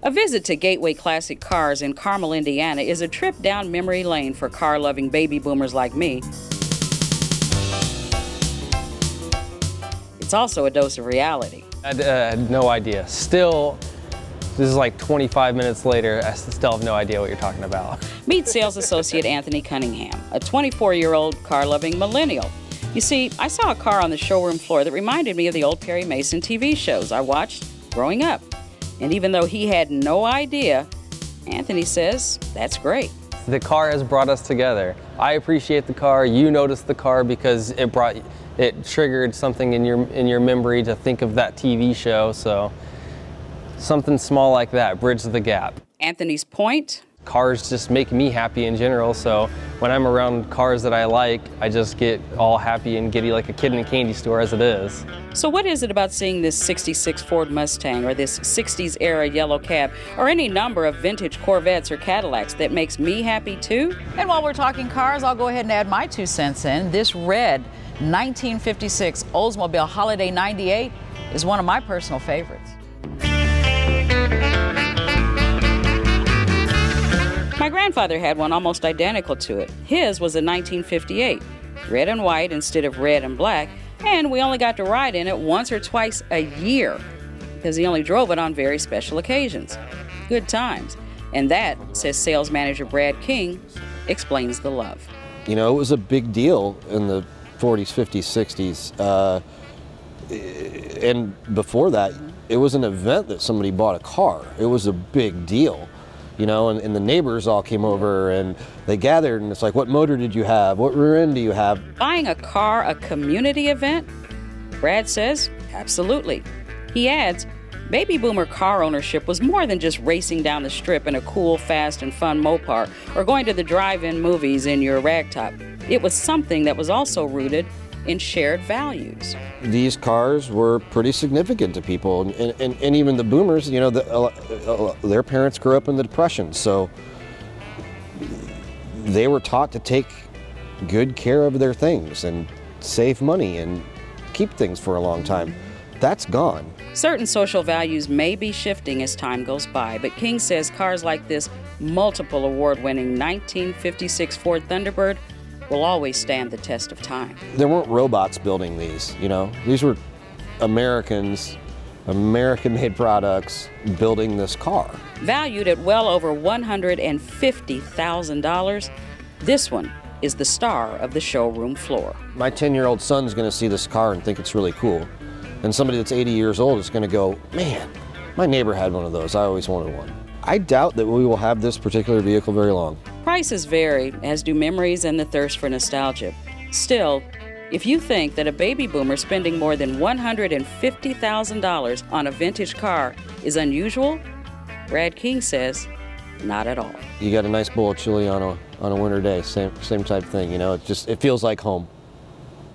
A visit to Gateway Classic Cars in Carmel, Indiana is a trip down memory lane for car-loving baby boomers like me. It's also a dose of reality. I had no idea. Still, this is like 25 minutes later, I still have no idea what you're talking about. Meet sales associate Anthony Cunningham, a 24-year-old car-loving millennial. You see, I saw a car on the showroom floor that reminded me of the old Perry Mason TV shows I watched growing up. And even though he had no idea, Anthony says that's great. The car has brought us together. I appreciate the car. You noticed the car because it triggered something in your memory to think of that TV show. So something small like that bridges the gap. Anthony's point? Cars just make me happy in general. So when I'm around cars that I like, I just get all happy and giddy like a kid in a candy store as it is. So what is it about seeing this 66 Ford Mustang or this 60s era yellow cab or any number of vintage Corvettes or Cadillacs that makes me happy too? And while we're talking cars, I'll go ahead and add my 2 cents in. This red 1956 Oldsmobile Holiday 98 is one of my personal favorites. My grandfather had one almost identical to it. His was a 1958, red and white instead of red and black, and we only got to ride in it once or twice a year because he only drove it on very special occasions. Good times. And that, says sales manager Brad King, explains the love. You know, it was a big deal in the 40s, 50s, 60s. And before that, it was an event that somebody bought a car. It was a big deal. You know, and the neighbors all came over and they gathered and it's like, what motor did you have? What rear end do you have? Buying a car a community event? Brad says, absolutely. He adds, baby boomer car ownership was more than just racing down the strip in a cool, fast, and fun Mopar or going to the drive-in movies in your ragtop. It was something that was also rooted in shared values. These cars were pretty significant to people, and even the boomers, you know, their parents grew up in the Depression, so they were taught to take good care of their things and save money and keep things for a long time. That's gone. Certain social values may be shifting as time goes by, but King says cars like this multiple award-winning 1956 Ford Thunderbird will always stand the test of time. There weren't robots building these, you know. These were Americans, American-made products building this car. Valued at well over $150,000, this one is the star of the showroom floor. My 10-year-old son's gonna see this car and think it's really cool. And somebody that's 80 years old is gonna go, man, my neighbor had one of those, I always wanted one. I doubt that we will have this particular vehicle very long. Prices vary, as do memories and the thirst for nostalgia. Still, if you think that a baby boomer spending more than $150,000 on a vintage car is unusual, Brad King says, not at all. You got a nice bowl of chili on a winter day, same type thing, you know, it feels like home.